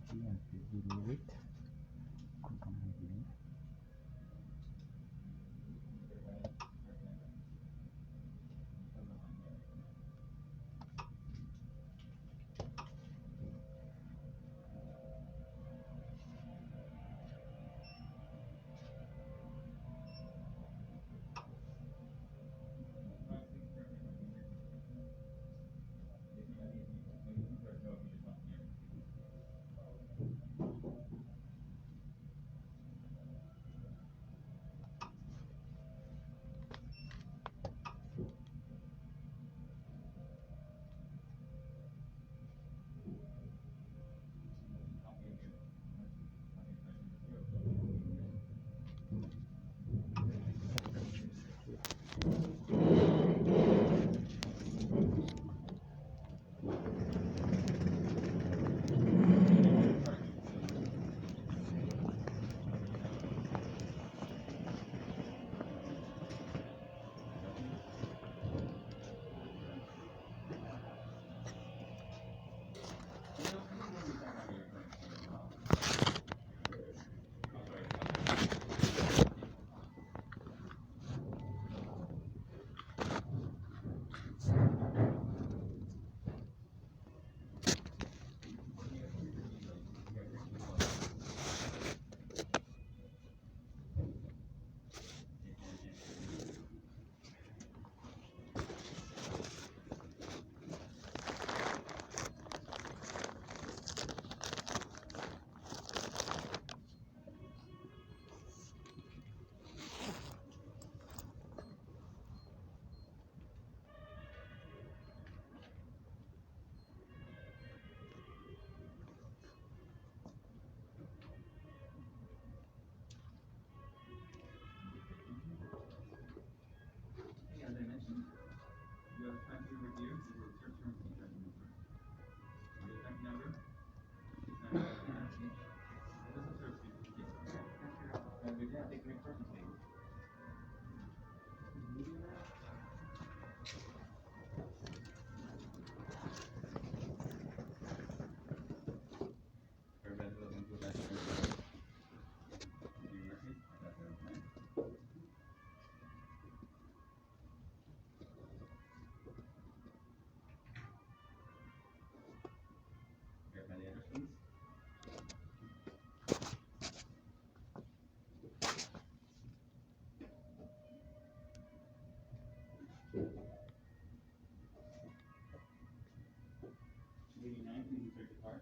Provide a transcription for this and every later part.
Nanti hampir dililit kutang gini. As I mentioned, you have time to review the search term key tracking number. The tracking number is not asking. What is the search key? Good job. Take the next person, please. Everybody's looking to that. Do you repeat? I got that plan. Verify the address, please. '89, please insert the card.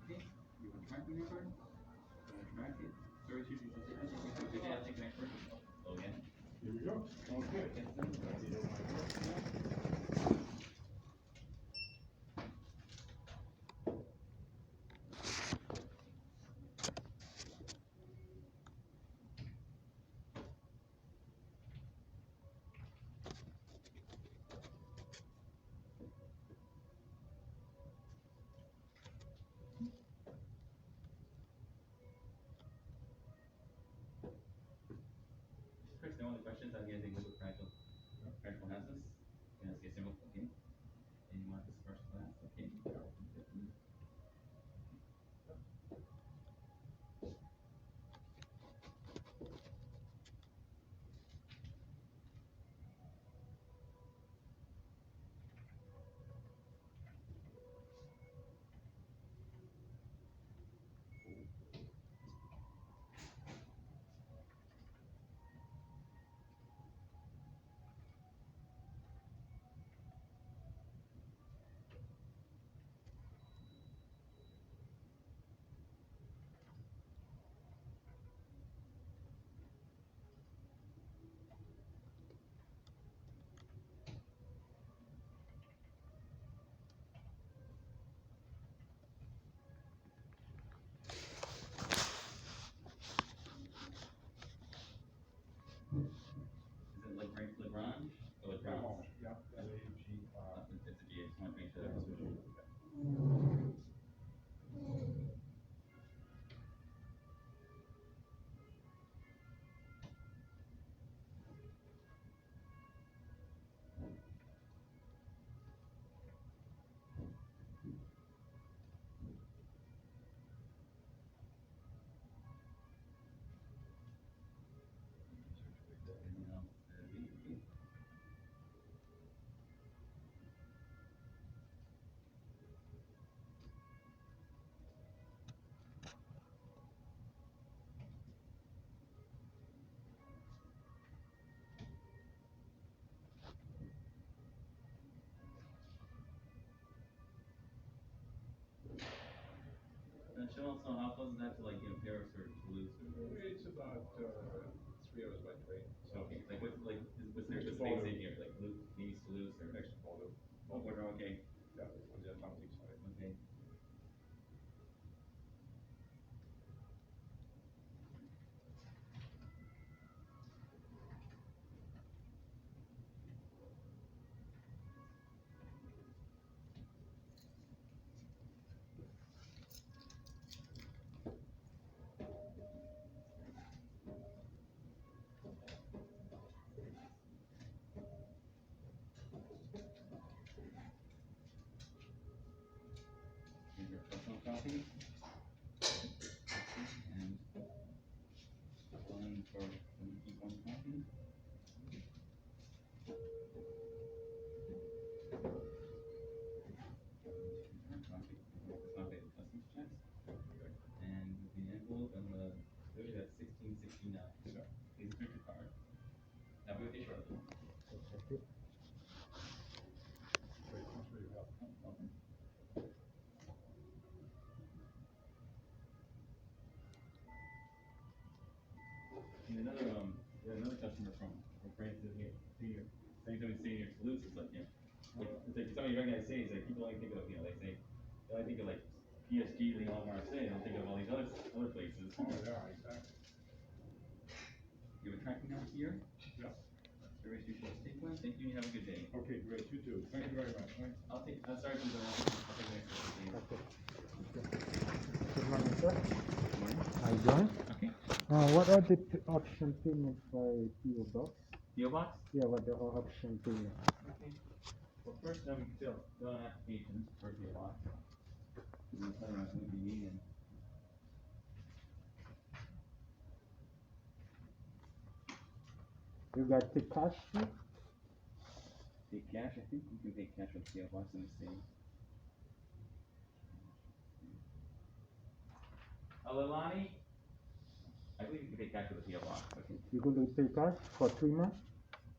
Okay, you want tracking number? Track it. Sorry to use the difference. Good job. Take the next person. Go again. Here we go. Okay. Get them. Chris, no other questions? I'll get a look at practical hazards. And Shell, so how close is that to like, Paris or Toulouse or? It's about 3 hours by train. Okay, like what's there, Next to what's the base Bordeaux. in here, like Nice, Toulouse or? Next to Bordeaux. Oh, Bordeaux, okay, Yeah, on the Atlantic side. okay. Here's your personal copy. And one for keep one copy. One copy. This copy of customs checks. And the envelope and the delivery, that's 1669. Yeah. Please print your card. I'll be with you shortly. Thank you. Very much for your help. Welcome. And another customer from France is here. Same time as saying your Toulouse, it's like, it's like somebody recognize cities, like people only think of, they only think of like PSG, Lyon, Marseille, they don't think of all these other places. Oh, yeah, exactly. You have a tracking number here? Yeah. Service you shall take one. Thank you, and have a good day. Okay, great. You too. Thank you very much. I'll take, sorry for the, I'll take the next one. Okay. Good morning, sir. Good morning. How you doing? Okay. What are the option payments for a PO box? PO box? Yeah, what the option payment? Okay. Well, first, we can fill an application for PO box. We'll tell you what we need and. You got the cash sheet? Take cash, I think you can take cash with PO box in the city. Alilani? I believe you can take cash with a PO box. Okay. You going to pay cash for 3 months?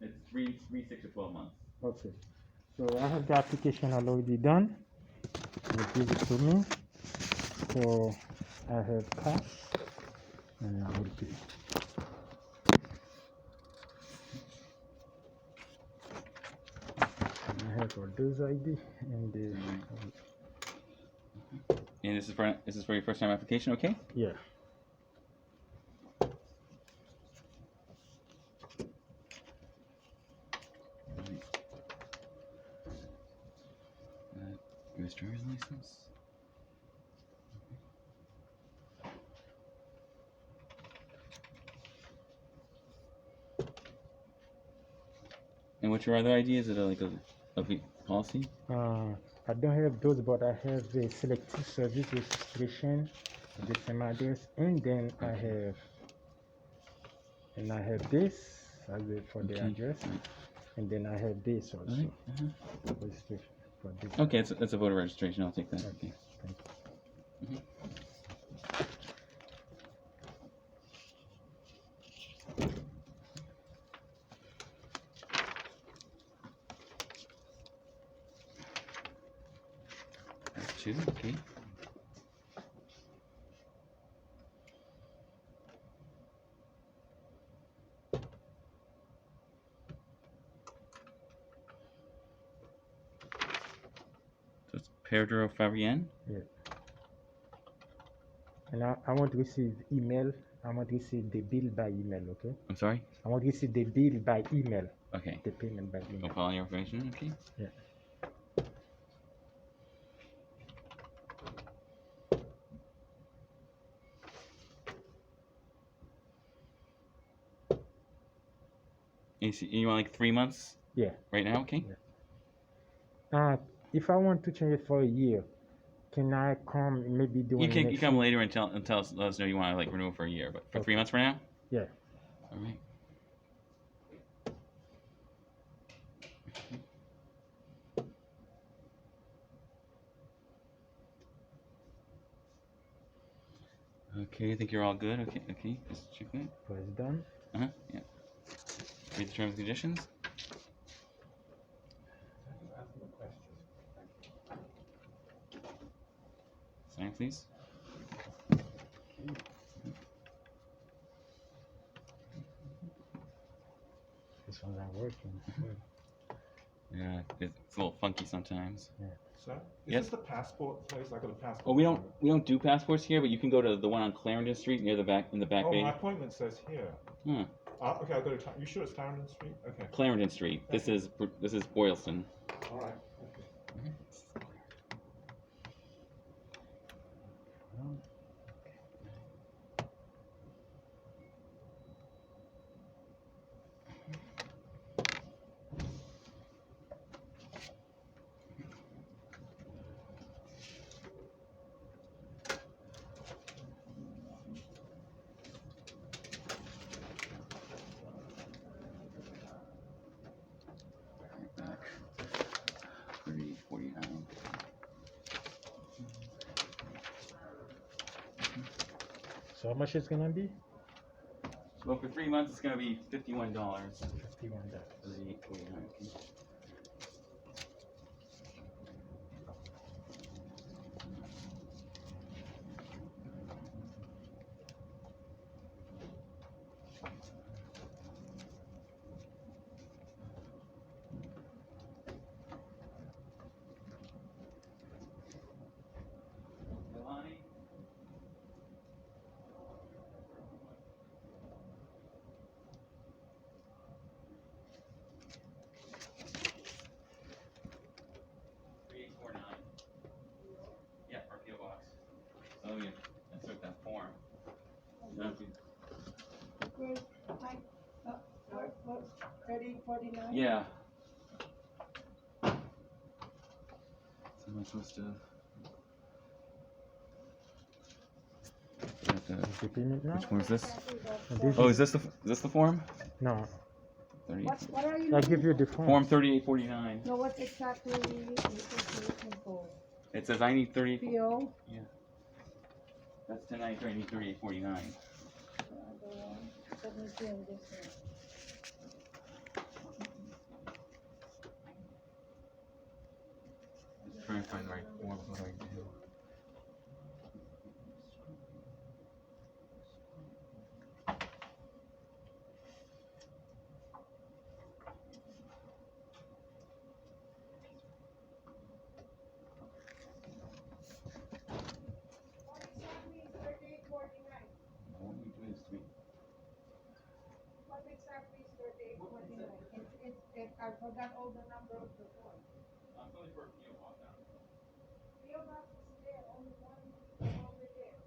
It's 3, 6 or 12 months. Okay. So I have the application already done. You give it to me. So I have cash and I will pay. I have all those ID and the And this is for your first time application, okay? yeah. U.S. driver's license. And what's your other ID? Is it a policy? I don't have those, but I have the selective service registration, the same address, and then I have this as for the Okay. address, and then I have this also Alright, registration for this. Okay, it's a voter registration. I'll take that. Okay, thank you. That's 2. Okay. So it's Pedro Fabian. Yeah. And I want to receive email. I want to receive the bill by email. Okay. I'm sorry. I want to receive the bill by email. Okay. The payment by I'll email. follow your information. Okay. Yeah. You want like 3 months? Yeah. Right now, okay? Yeah. If I want to change it for a year, can I come maybe You during can come later and tell us, let us know you want to like renew it for a year, but for 3 months for now. Yeah. All right. Okay, I think you're all good. Okay, okay. Just check that. So it's done. Yeah. Read the terms and conditions. Ask them a question. Sign, please. This one's not working. Yeah, it's a little funky sometimes. Sir, is Yes? this the passport place? I got a passport. Oh, we don't do passports here, but you can go to the one on Clarendon Street near the back in the back Oh, bay. my appointment says here. Hmm. Okay, I'll go to. You sure it's Clarendon Street? Okay. Clarendon Street. This is Boylston. All right. Okay. Back. 3049. So how much it's gonna be? Well, for 3 months, it's gonna be $51. $51. 3849. Milani? Yeah, for PO box. So let me insert that form. Now, if you- What, 3049? Yeah. So am I supposed to? Is the payment now? Which one is this? This Oh, is- is this the form? No, 30. What are you I looking give you for? the form. Form 3849. No, what exactly are you looking for? It says I need 30. PO? Yeah. That's 1093. I need 3849. Let me see on this one. Just trying to find the right form. What do I do? What we do is we. What exactly is 3849? I forgot all the number of the form. I'm going for a PO box now. PO box is there, only one over there.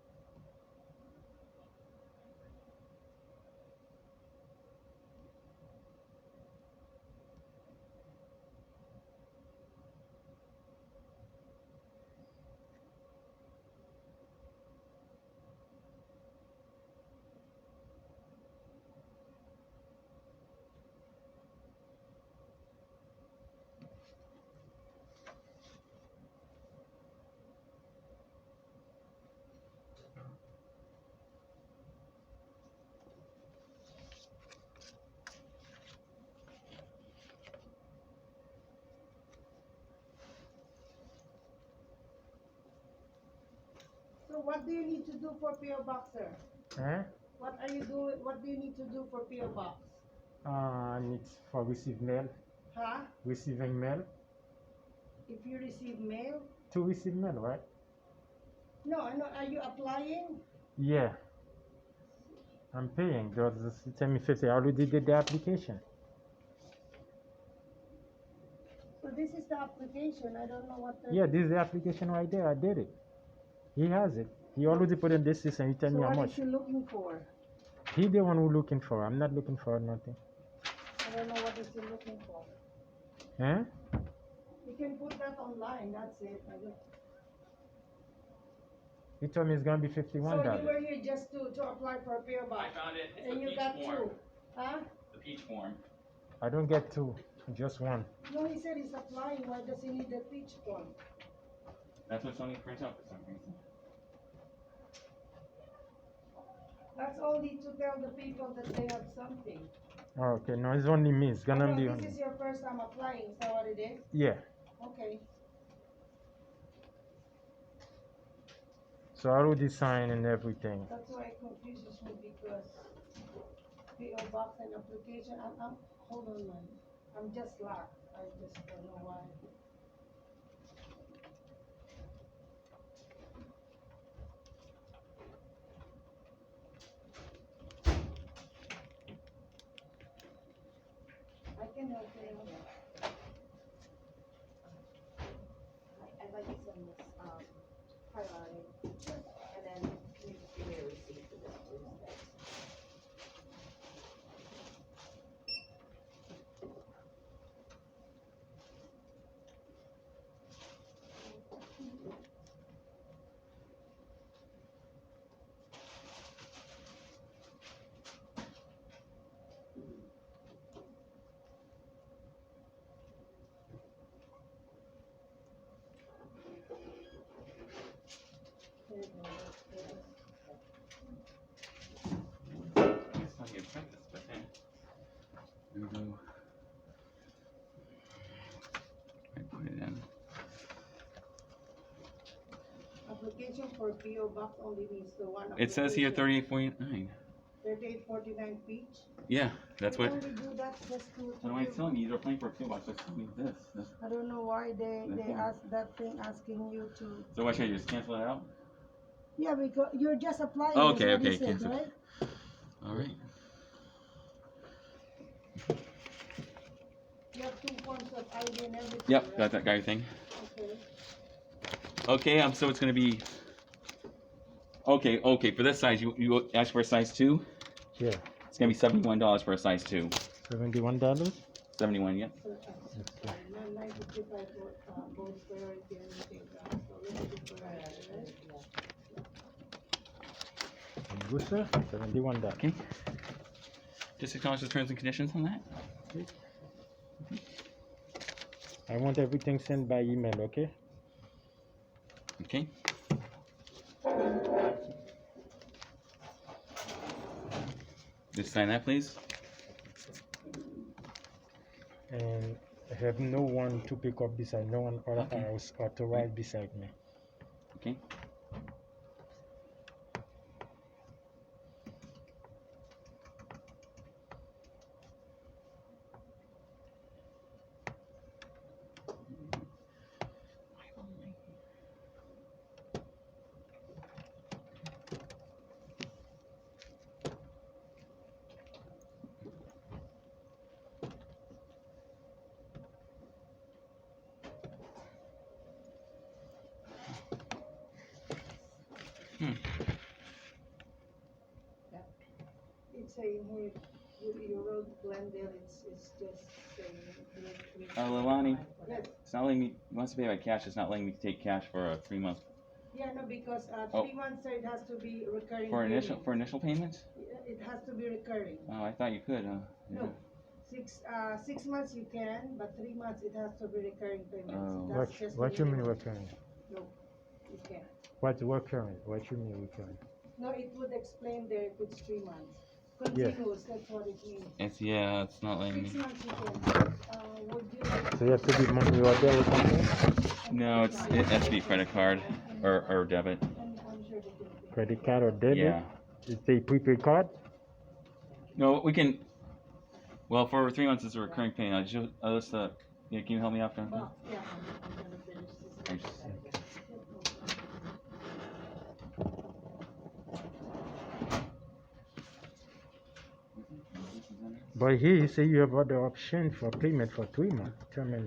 So what do you need to do for PO box, sir? Eh? What are you doing? What do you need to do for PO box? It's for receive mail. Huh? Receiving mail. If you receive mail? To receive mail, right? No, I know. Are you applying? Yeah. I'm paying. Tell me first, I already did the application. So this is the application. I don't know what the. Yeah, this is the application right there. I did it. He has it. He already put in this system. He tell So me how what much. is he looking for? He the one who looking for. I'm not looking for nothing. I don't know what is he looking for. Huh? You can put that online. That's it. I don't. He told me it's gonna be $51. So you were here just to apply for a PO I box, found it. It's and the you peach got form. two, huh? The peach form. I don't get two, just one. No, he said he's applying. Why does he need the peach one? That's what Sony prints out for some reason. That's all need to tell the people that they have something. Oh, okay, no, it's only me. It's I gonna know be this only. is your first time applying. Is that what it is? Yeah. Okay. So I already signed and everything. That's why it confuses me because PO box and application, hold on man. I'm just locked. I just don't know why. I can help you. I'd like to send this, highlighting, and then can you just give me a receipt for this, please? Thanks. There you go. It's not your practice, but hey. There we go. I put it in. Application for PO box only needs the one. It says here application. 38.9. 3849 each. Yeah, that's They what. only do that just to What am I give- telling you? You're playing for a PO box. Just tell me this. I don't know why they Nothing. ask that thing asking you to. So what should I just cancel it out? Yeah, because you're just applying. Oh, is okay, what he okay, said, cancel. right? All right. You have 2 forms of ID and everything. Yep, right? got that guy thing. Okay. Okay, so it's gonna be. Okay. For this size, you asked for a size 2. Yeah. It's gonna be $71 for a size 2. $71. 71, yeah. So, 995 for both priority and everything. So let's do priority, right? Good, sir. $71. Okay. Just acknowledge the terms and conditions on that. I want everything sent by email, okay? Okay. Just sign that, please. And I have no one to pick up beside, no one other Okay. else authorized beside me. Okay. It's saying here, you wrote Glendale, it's just saying. Lilani, Yes, it's not letting me. It wants to pay by cash. It's not letting me take cash for a 3-month. yeah, no, because Oh. 3 months, so it has to be recurring. For initial payment. payments? It has to be recurring. Oh, I thought you could. Yeah. No, 6 months you can, but 3 months it has to be recurring payments. Oh. That's just What the you mean minimum. recurring? No, you can't. What's recurring? What you mean recurring? No, it would explain there if it's 3 months. Yeah. Continuous, that's what it means. It's not letting 6 me. months you can. Would you like? So you have to be monthly order or something? No, it has to be credit card or debit. I'm sure they can. Credit card or debit? Yeah. It's a prepaid card? No, we can. Well, for 3 months it's a recurring payment. I'll just yeah, can you help me out there? Well, yeah, I'm gonna finish this. Thanks. But here you say you have other option for payment for 3 months. Tell me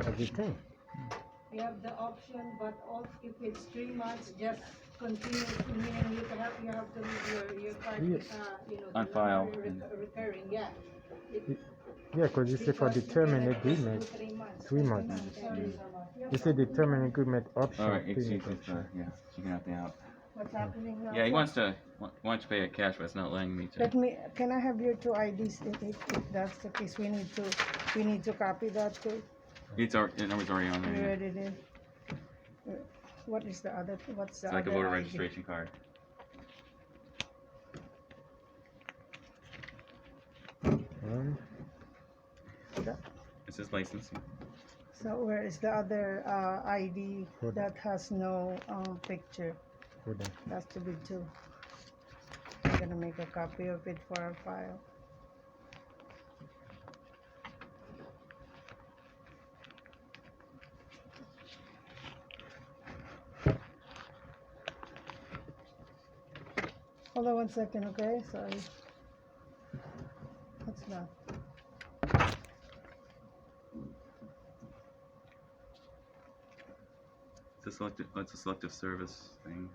everything. You have the option, but if it's 3 months, just continue, meaning you have to leave your card, Yes. the On file. number recurring, yeah. Yeah, because you say for Because you determined can request agreement, to 3 months. 3 months. Sorry. You say determined agreement option. All right, payment excuse me, option. sir. Yeah, you can help me out. What's happening now? Yeah, he wants to pay a cash, but it's not letting me to. Can I have your 2 IDs if that's the case? We need to copy that too. The number's already on You there. Yeah. already did. What is the other, what's the It's other like a voter ID? registration card. It says license. So where is the other ID Hold on. that has no picture? Hold on. Has to be 2. I'm gonna make a copy of it for our file. Hold on 1 second, okay? Sorry. What's that? It's a selective service thing.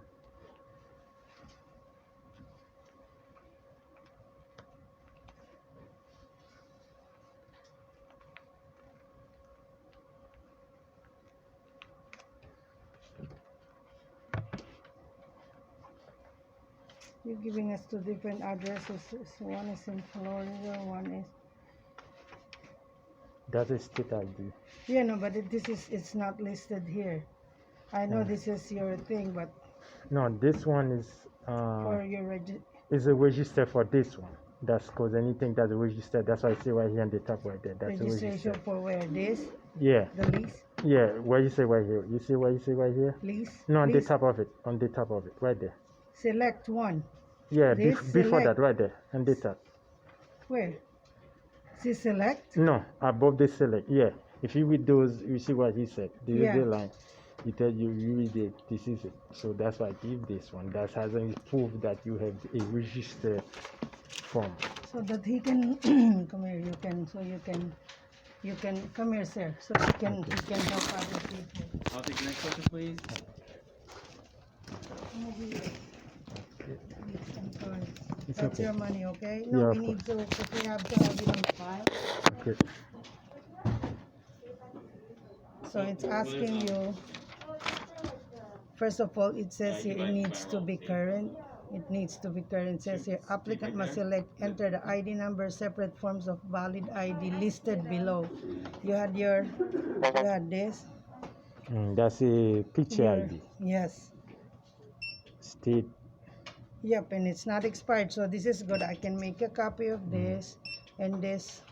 You're giving us 2 different addresses. One is in Florida, one is. That is state ID. Yeah, no, but it's not listed here. I know this is your thing, but No, this one is for your is a register for this one. That's because anything that's registered. That's why I say right here on the top right there. That's a registration register. for where? This? Yeah. The lease? Yeah. Where you say right here? You see where you say right here? Lease? No, on the Lease? top of it. On the top of it, right there. Select one. Yeah. This Before select. that, right there, on the top. Where? See select? No, above the select. Yeah. If you read those, you see what he said. There is Yeah. a line. He tell you, you read it. This is it. So that's why I give this one. That hasn't proved that you have a registered form. So that he can come here. You can come here, sir. So he can help other people. I'll take the next question, please. It's That's okay. your money, okay? Yeah, No, of we need to, because we have to have it on file. Okay. So it's asking you, first of all, it says here it needs to be current. It needs to be current. It says here, applicant must select, enter the ID number, separate forms of valid ID listed below. You had this. That's a picture ID. Yes. State. Yep, and it's not expired, so this is good. I can make a copy of this, and this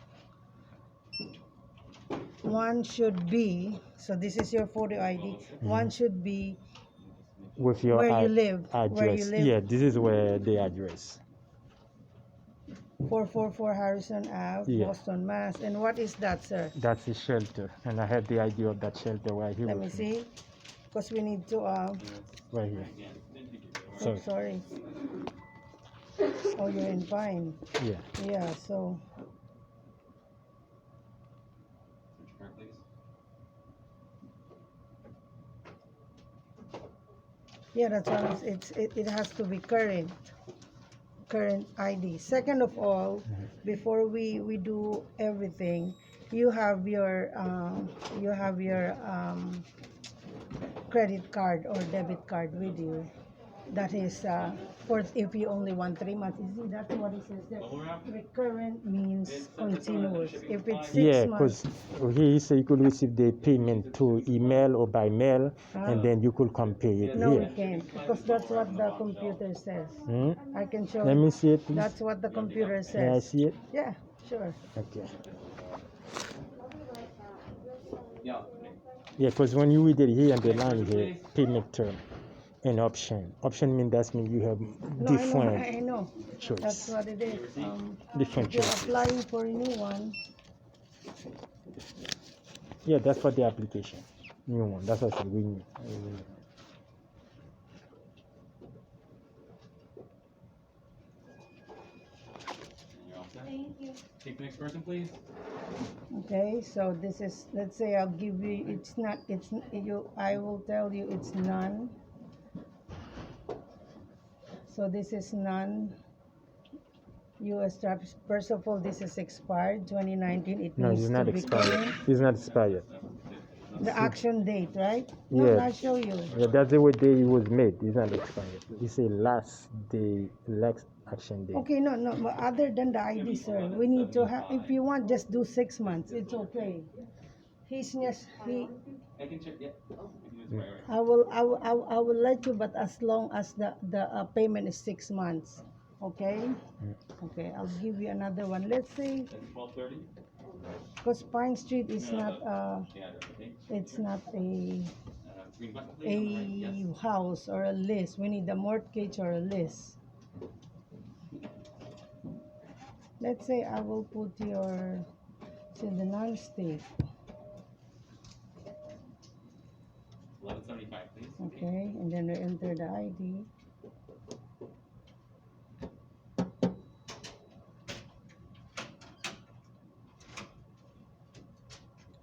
one should be, so this is your photo ID. One should be With your where you live. address. Where you live. Yeah, this is where the address. 444 Harrison Ave, Yeah. Boston, Mass. And what is that, sir? That's a shelter, and I have the idea of that shelter right here. Let me with me. see, because we need to. Right here. Oh, sorry. Oh, you're in Pine. Yeah. Yeah. So. Yeah, that's what it has to be current ID. Second of all, before we do everything, you have your credit card or debit card with you. That is for if you only want 3 months. You see, that's what it says there. Recurrent means continuous. If it's 6 Yeah, months. because here you say you could receive the payment to email or by mail, and then you could compare it No, we here. can't, because that's what the computer says. I can show Let you. me see it, please. That's what the computer says. May I see it? Yeah, sure. Okay. Yeah. Yeah, because when you read it here on the line here, payment term and option. Option means that means you have No, different I know. choice. That's what it is. Different If you're choices. applying for a new one, Yeah, that's for the application. New one. That's what I said. We need. Thank you. Take the next person, please. okay, so this is, let's say I'll give you, I will tell you it's none. So this is none. US traffic. First of all, this is expired, 2019. It No, needs it's to not be expired. current. It's not expired. The action date, right? No, Yeah. I'll show you. Yeah, that's the way day it was made. It's not expired. It's a last day, last action day. Okay, no, but other than the ID, sir, we need to have, if you want, just do 6 months. It's okay. He's just, I can check. Yeah. I will let you, but as long as the payment is 6 months. Okay? Okay, I'll give you another one. Let's say, 12:30. because Pine Street is not, Yeah. it's not a, Green button, please, on the right. Yes. a house or a lease. We need a mortgage or a lease. Let's say I will put your, it's in the non-state. 1175, please. Okay, and then we enter the ID.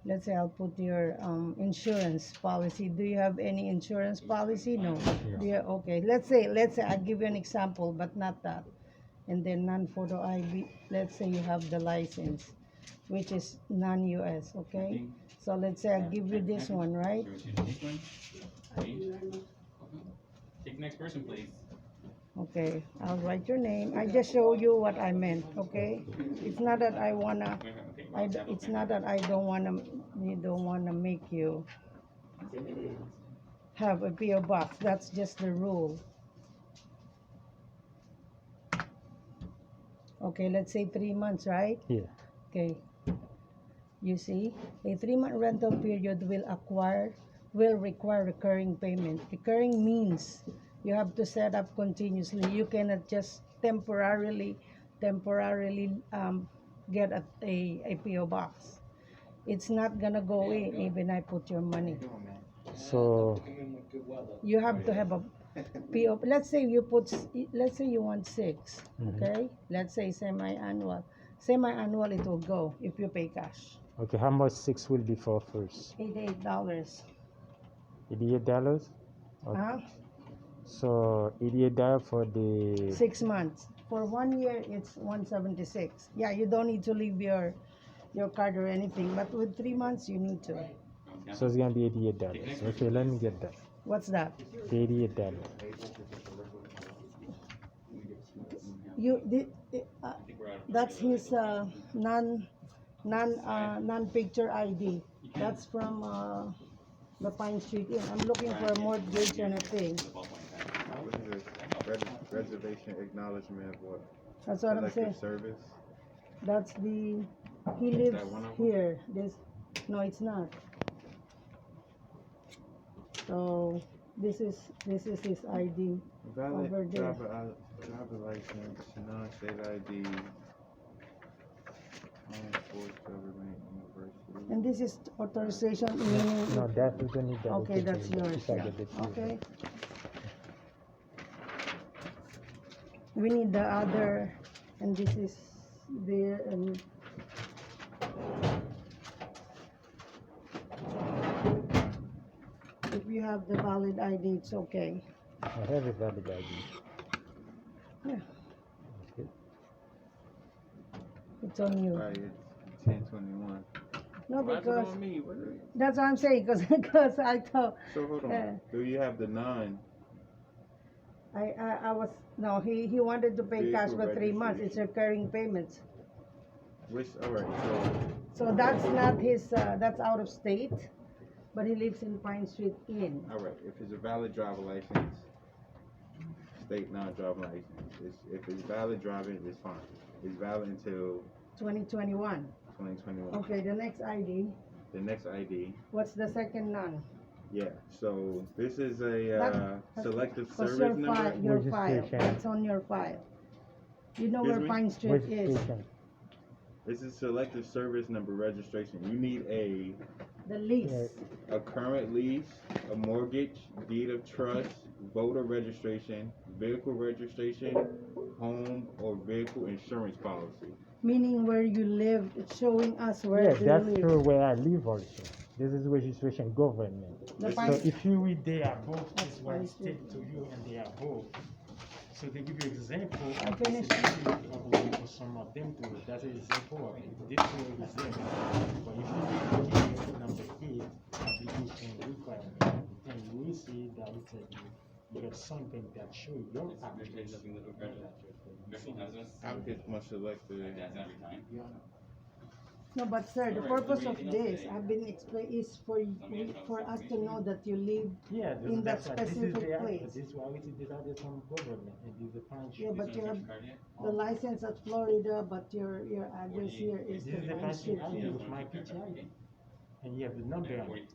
Let's say I'll put your insurance policy. Do you have any insurance policy? No. Do you, okay. Let's say I'll give you an example, but not that. And then non-photo ID. Let's say you have the license, which is non-US. Okay. So let's say I'll give you this one, right? Take one. Take the next person, please. Okay. I'll write your name. I just show you what I meant. Okay. It's not that I wanna. It's not that I don't wanna make you have a PO box. That's just the rule. Okay, let's say 3 months, right? Yeah. Okay. You see, a 3-month rental period will require recurring payment. Recurring means you have to set up continuously. You cannot just temporarily get a PO box. It's not gonna go in even I put your money. So You have to have a PO. Let's say you want 6. Okay. Let's say semi-annual. Semi-annual it will go if you pay cash. okay, how much 6 will be for first? $88. $88? Okay. Huh? So $88 for the 6 months. For 1 year, it's 176. Yeah, you don't need to leave your card or anything, but with 3 months, you need to. so it's gonna be $88. Okay, let me get that. What's that? $88. That's his non-picture ID. That's from the Pine Street Inn. I'm looking for a mortgage and a thing. What is this? Reservation acknowledgement of what? That's what I'm saying. Electric service? That's the, he lives that one of them? here. No, it's not. So this is his ID. Valid Over there. driver license, non-state ID, forced government university. And this is authorization, meaning. No, that is only that. Okay, that's yours. If I Yeah. get it here. Okay. We need the other, and this is there, and if you have the valid ID, it's okay. I have a valid ID. Yeah, Okay. it's on you. Right, it's 1021. No, Why is it because on me? What is it? that's what I'm saying. Because I thought So hold on. Yeah. Do you have the non? I was no. He wanted to pay cash Vehicle for 3 months. It's recurring payments. Which, alright, So that's not his. That's out of state, but he lives in Pine Street Inn. alright, if it's a valid driver license, state non-driver license, if it's valid driving, it's fine. It's valid until 2021. 2021. Okay, the next ID. The next ID, What's the second none? yeah, so this is a That- selective Because service number. your file. Registration. That's on your file. You know where Excuse me? Pine Street is. Registration. This is selective service number registration. You need The lease. Yeah. a current lease, a mortgage, deed of trust, voter registration, vehicle registration, home or vehicle insurance policy. Meaning where you live. It's showing us where Yes, you that's live. true where I live also. This is registration government. The This Pine So if you read they are both, That's this one fine, state to you and they are both. So they give you example. I finished. This is probably for some of them to that's an example of it. This one is there. But if you read here, number 8, application requirement, then you will see that it says you have something that show your address. Applicants must select the No, but sir, the purpose of this, I've been explained, is for us to know that you live. Yeah, In that that's why this is specific the place. address. This is why it is decided from government and this is the Pine Yeah, Street. but you have the license at Florida, but your address here is This the is the Pine Pine Street Street ID Inn. with my picture ID. and you have the number on it.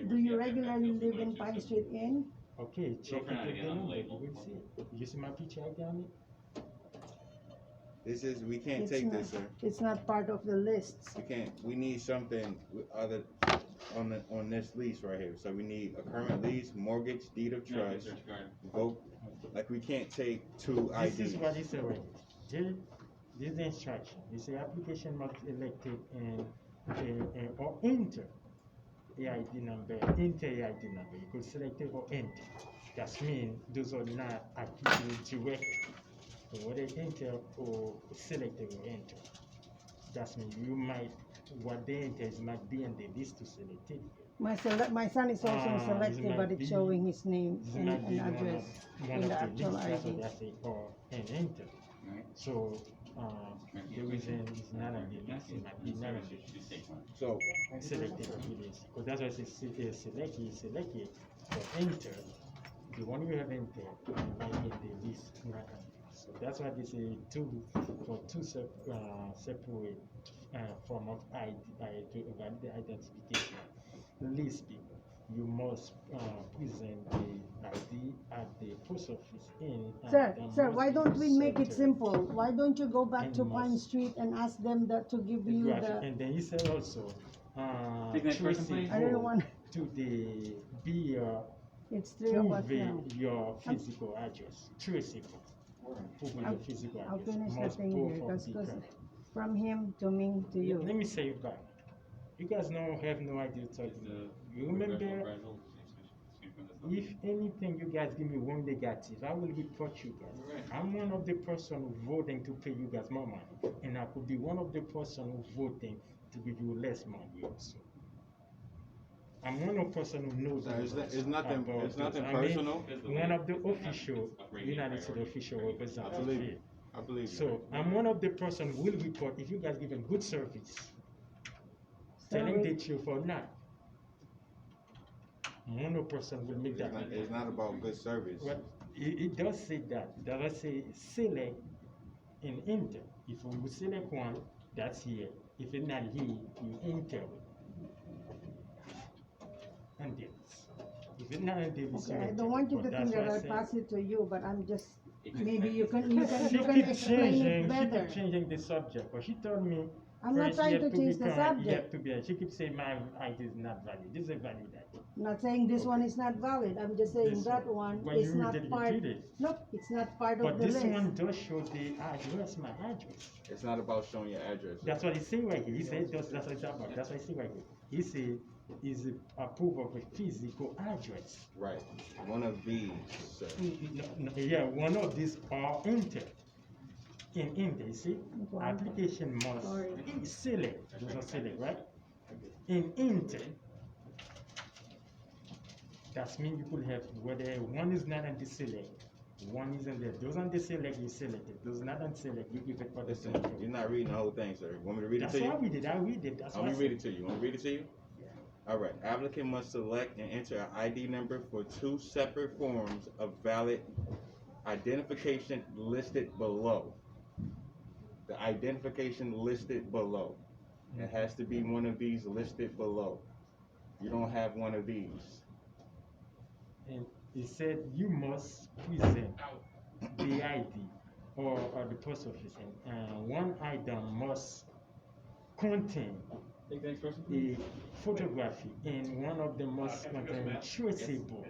Do you regularly live in Pine Street Inn? Okay, check it with the number, you will see it. You see my picture right there on it? This is, we can't It's take not, this, sir. it's not part of the lists. We can't, we need something other, on this lease right here. So we need a current lease, mortgage, deed of trust, vote, like we can't take two IDs. This is what it says right here. This is the instruction. It says application must elected and or enter AID number, enter AID number. You could select it or enter. That means those are not applicable directly. So whether enter or select it or enter. That means you might, what they enter is might be in the list to select it. My son is also This selected, might but it's be- showing his name This and might be address one in of the the actual links, that's ID. what I say, or an enter. So, the reason it's not on the list, it might be not on the list. So, Selected on the list, because that's why it says selected, for enter, the one you have entered, might be in the list, not on the list. So that's why this is two separate form of ID, to validate identification. List people, you must present the ID at the post office in. Sir, why don't we make it center. simple? Why don't you go back And to must- Pine Street and ask them to give you Graphic. the, And then he said also, Take the next person, traceable please. I don't want, to the be it's 3 of us now. prove your physical address, traceable. Proving your physical I'll address. finish the Must thing prove here, from because the current. from him to me to you. Let me say it back. You guys have no idea what I'm talking about. You remember, if anything you guys give me one negative, I will report you guys. I'm one of the person who voting to pay you guys more money, and I could be one of the person who voting to give you less money also. I'm one of the person who knows. Sir, it's about nothing this. personal. One of the official, United States official representative here. I believe you. So I'm one of the person who will report if you guys giving good service, telling the truth or not. One person will make that. It's not about good service. Well, it does say that. It does say select and enter. If you select one, that's here. If it's not here, you enter. And this. If it's not there, it's Okay, I selected. don't want you to But that's think that why I I'll say- pass it to you, but I'm just, maybe you can She explain keep it changing. She better. keep changing the subject. But she told me. I'm not first you trying have to be change the current, you have subject. to be. She keeps saying my ID is not valid. This is a valid ID. I'm not saying this one is not valid, I'm just saying This that one. one When is you not did it, part, you did. no, it's not part But of the this list. one does show the address, my address. It's not about showing your address. That's what he say right here. He said that's what it's about. That's what he say right here. He say is a proof of a physical address. Right. One of these, sir. Yeah, one of these are entered. In there, you see, Okay. application Sorry. must select. Those are select, right? In enter. That means you could have whether one is not on the select, one is in there. Those on the select, you select it. Those not on select, you give it for the Listen, select. you're not reading the whole thing, sir. Want me to read it That's to why you? we did. I read it. That's why Let I me said- read it to you. Want me to read it to you? All right. Applicant must select and enter an ID number for two separate forms of valid identification listed below. The identification listed below. It has to be one of these listed below. You don't have one of these. And he said you must present the ID or the post office, and one item must contain Take the next person, a please. photography, and one of them must contain traceable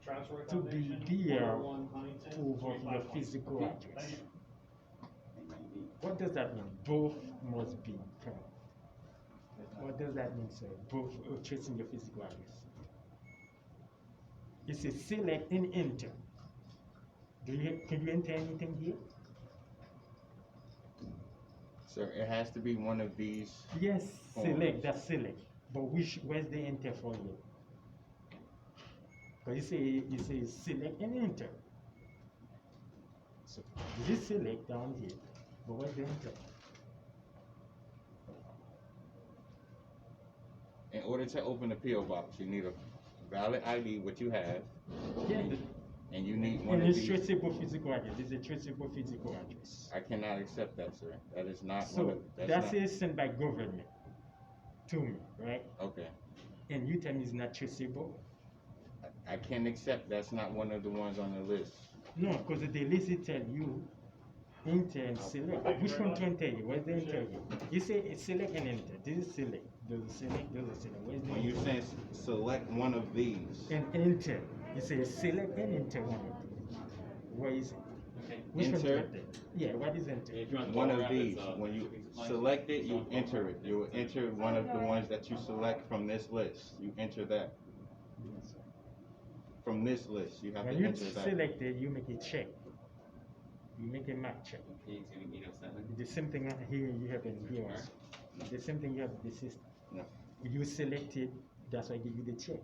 Transfer to be proof of your physical address. What does that mean? Both must be current. What does that mean, sir? Both tracing your physical address. It says select and enter. Can you enter anything here? Sir, it has to be one of these. Yes, select, Forms. that's select. But where's the enter for you? Because it says select and enter. So this is select down here, but where's the enter? In order to open a PO box, you need a valid ID, what you have, Yeah, and you need one and of it's these. traceable physical address. It's a traceable physical address. I cannot accept that, sir. That is not one So of. that's it sent by government. to me, right? Okay. And you tell me it's not traceable. I can't accept that's not one of the ones on the list. No, because the list it tell you enter and select. Which one to enter you? Where's the enter you? You say it's select and enter. This is select. Those are select. Those are select. Where's the When you enter? say select one of these, And enter. You say select and enter one of these. Where is it? Which one to Enter. enter? Yeah, what is enter? one of these, when you select it, you enter it. You will enter one of the ones that you select from this list. You enter that. From this list, you have When to you enter that. select it, you make a check. You make a mark check. The same thing here you have in here also. The same thing you have in the system. No. You select it, that's why I give you the check.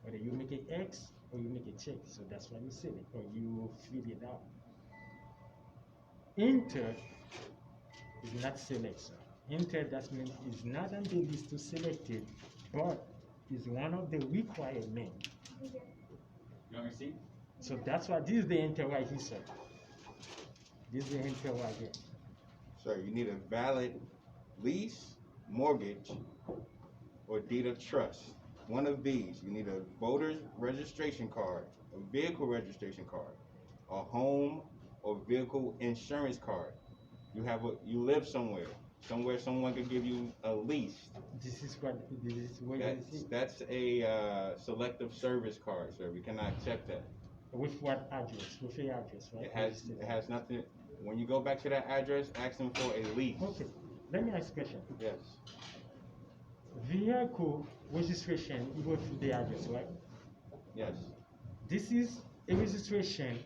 Whether you make an X or you make a check, so that's why you select or you fill it out. Enter is not select, sir. Enter that means is not on the list to select it, but is one of the requirements. You want me to see? So that's why this is the enter right here, sir. This is the enter right here. Sir, you need a valid lease, mortgage, or deed of trust. One of these. You need a voter's registration card, a vehicle registration card, a home or vehicle insurance card. You live somewhere. Somewhere someone could give you a lease. This is what you see. That's a selective service card, sir. We cannot accept that. With what address? With the address, right? It has nothing. When you go back to that address, ask them for a lease. Okay. Let me ask a question. Yes. Vehicle registration, you go to the address, right? Yes. This is a registration.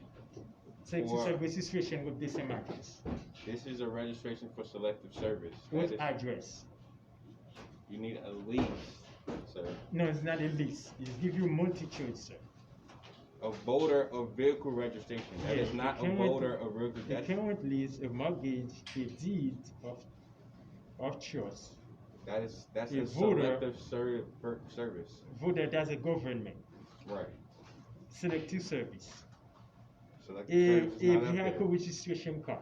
It's For- a registration with the same address. This is a registration for selective service. That With is- address. You need a lease, sir. No, it's not a list. It give you multi-choice, sir. A voter or vehicle registration. That is Yeah, not you a can't- voter or vehicle. You That's, can't list a mortgage, a deed of trust. that's A a voter- selective service. Voter, that's a government. Right. Selective service. Selective A service is not up vehicle there. registration card.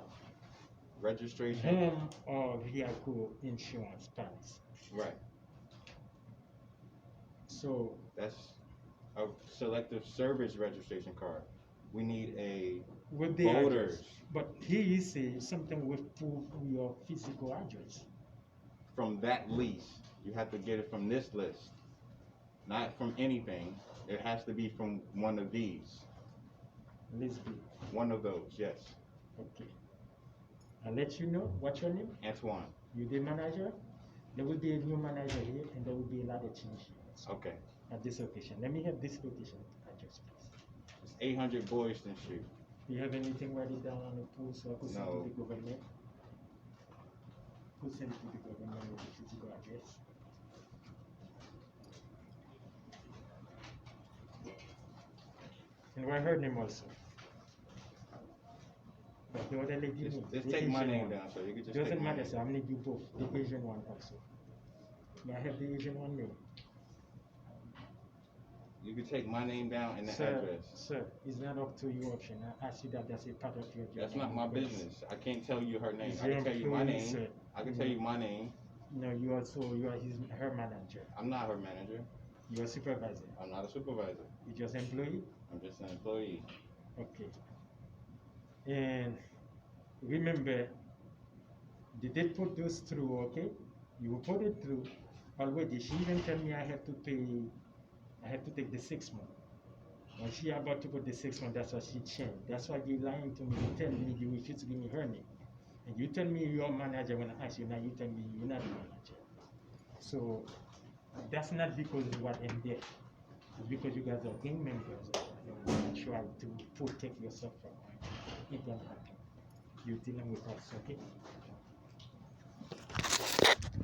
Registration. Home or vehicle insurance policy. Right. So That's a selective service registration card. We need a with the voters address. But here you say something with proof of your physical address. from that lease. You have to get it from this list, not from anything. It has to be from one of these. Let's be. One of those, yes. Okay. I'll let you know. What's your name? Antoine. You the manager? There will be a new manager here and there will be a lot of change here Okay. at this location. Let me have this location address, please. It's 800 Boylston Street. Do you have anything write it down on the pool so I could send No. to the government? Could send it to the government with the physical address. And write her name also. But the other lady, Just, name, just the take my Asian name one. down, so you can just Doesn't take my matter, name. sir. I'm gonna do both. The Asian one also. May I have the Asian one name? You can take my name down and the Sir, address. sir, it's not up to your option. I ask you that that's a part of your job. That's not my business. I can't tell you her name. It's I your can tell you my employee, name. sir. I can tell you my name. No, you are her manager. I'm not her manager. You're a supervisor. I'm not a supervisor. You're just employee? I'm just an employee. Okay. And remember, they did put those through, okay? You put it through already. She even told me I have to take the 6 months. When she about to put the 6 months, that's why she changed. That's why you lying to me. You tell me you refuse to give me her name. And you tell me you're a manager when I ask you, now you tell me you're not a manager. So that's not because you are in there. It's because you guys are gang members and you try to protect yourself from it can happen. You're dealing with us, okay?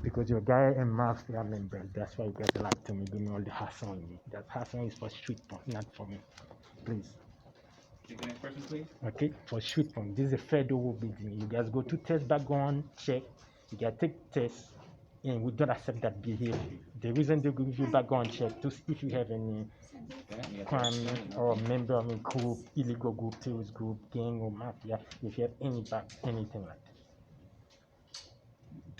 Because you're a guy and mafia member, that's why you guys like to me, give me all the hassle on me. That hassle is for street punk, not for me. Please. Take the next person, please. Okay, for street punk. This is a federal building. You guys go to test background check. You guys take tests, and we don't accept that behavior. The reason they give you background check to see if you have any crime or member of a group, illegal group, terrorist group, gang or mafia, if you have anything like that.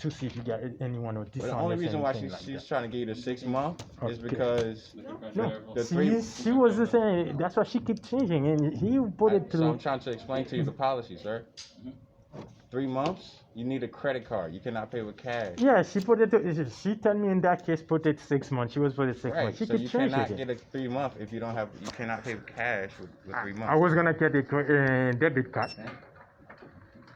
to see if you got anyone or But the dishonest. only reason why anything like she's that. trying to give you the 6 month is Okay. because No, the three. she was just saying that's why she keep changing, and he put it So through. I'm trying to explain to you the policy, sir. 3 months, you need a credit card. You cannot pay with cash. Yeah, she put it. She told me in that case put it 6 months. She was put it 6 Right. months. She So keep you changing cannot it. get a 3 month if you don't have. You cannot pay with cash with 3 months. I was gonna get a debit card.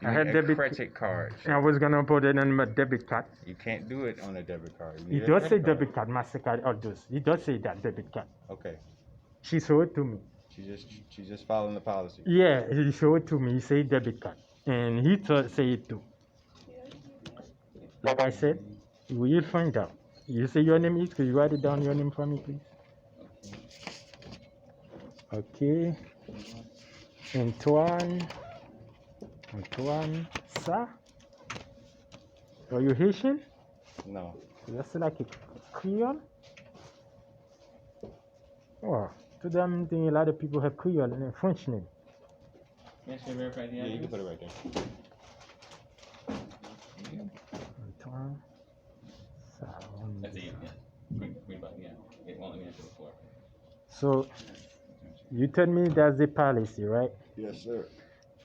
You I need had a debit. credit card. I was gonna put it on my debit card. You can't do it on a debit card. You It need a does say credit card. debit card, Mastercard, all those. It does say that debit card. Okay. She showed it to me. She's just following the policy. Yeah, he showed it to me. He said debit card, and he say it too. Like I said, we will find out. You say your name is. Could you write it down? Your name for me, please. Okay. Antoine. Sa. Are you Haitian? No. That's like a Creole. Oh, to them, a lot of people have Creole and a French name. Yeah, you can put it right there. Antoine. Sa. That's it, yeah. Green button, yeah. It won't let me enter the floor. So, you tell me that's the policy, right? Yes, sir.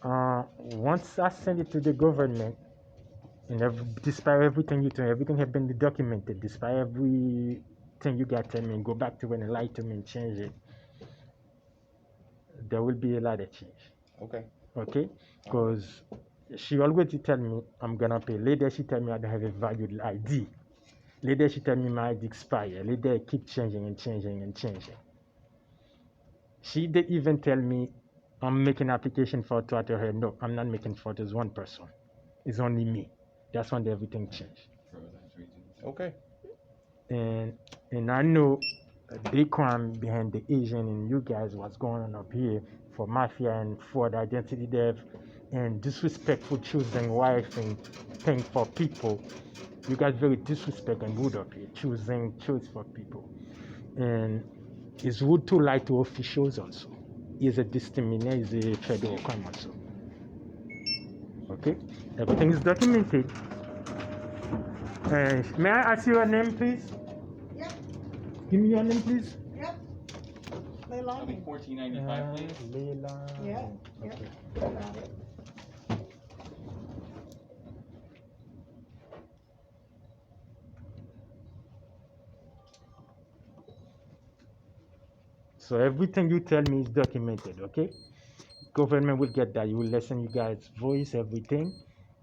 Once I send it to the government, and despite everything you tell me, everything has been documented, despite everything you got to me, and go back to it and lie to me and change it, there will be a lot of change. Okay. Okay? Because she already tell me I'm gonna pay. Later she tell me I don't have a valid ID. Later she tell me my ID expire. Later I keep changing and changing and changing. She did even tell me I'm making application for to her. No, I'm not making for this one person. It's only me. That's when everything changed. Okay. And I know a big crime behind the Asian and you guys what's going on up here for mafia and fraud, identity theft, and disrespectful choosing wife and thing for people. You guys very disrespectful and rude up here, choosing choice for people. And it's rude to lie to officials also. Is a misdemeanor, is a federal crime also. Okay? Everything is documented. May I ask you your name, please? Yep, Give me your name, please. yep. That'll be Leilani. $14.95, please. Leila. Yeah, yeah. Okay. Got it. So everything you tell me is documented, okay? Government will get that. You will listen you guys' voice, everything.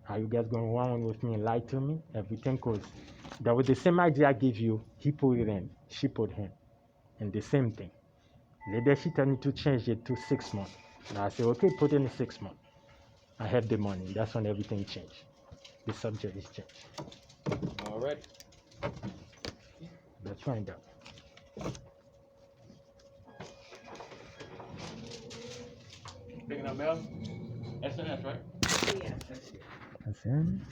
How you guys going around with me and lie to me, everything, because that was the same idea I gave you. He put it in, she put him, and the same thing. Later she told me to change it to 6 months. Now I said, okay, put in 6 months. I have the money. That's when everything changed. The subject is changed. All right. Let's find out. Picking up mail? SNS, right? That's him.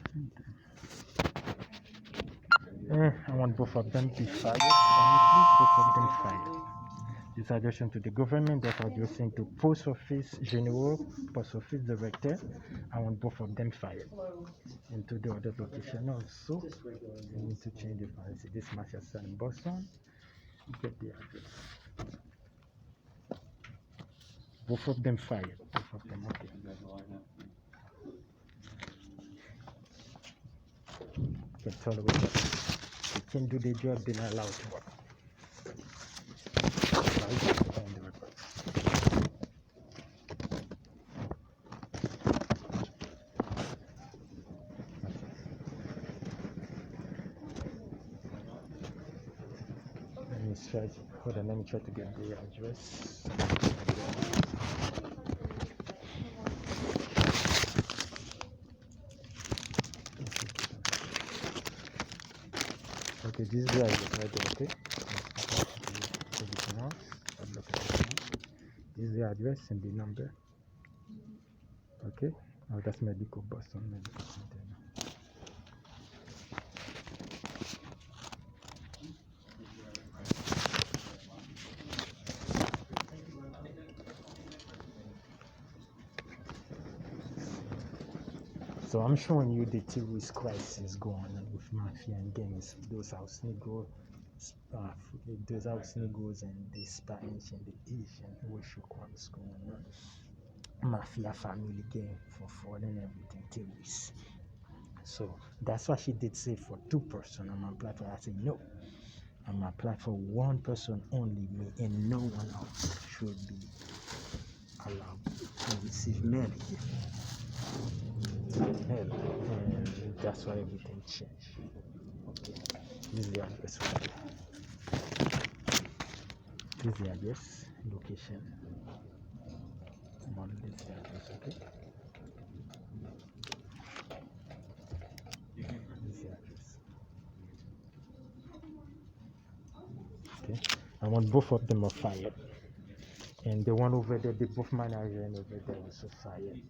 I want both of them to be fired. Can you please both of them fired? This addressing to the government, that's addressing to Post Office General, Post Office Director. I want both of them fired. And to the other location also, we need to change the policy. This Manchester in Boston. Get the address. Both of them fired. Both of them, okay. Can tolerate that. They can do their job, they're not allowed to work. Let me try. Hold on. Let me try to get the address. Okay, this is the address right there. Okay. Everything else. This is the address and the number. Okay. Oh, that's medical Boston Medical Center. So I'm showing you the terrorist crisis going on with mafia and gangs. Those house Negroes, those house Negroes and the Spanish and the Asian racial crimes going on. Mafia family gang for fraud and everything, terrorists. So that's why she did say for 2 person on my platform. I said no. I'm applying for 1 person only, me and no one else should be allowed to receive money. And that's why everything changed. Okay, this is the address right here. This is the address, location. This is the address, okay? This is the address. Okay, I want both of them are fired. And the one over there, the both manager and over there also fired.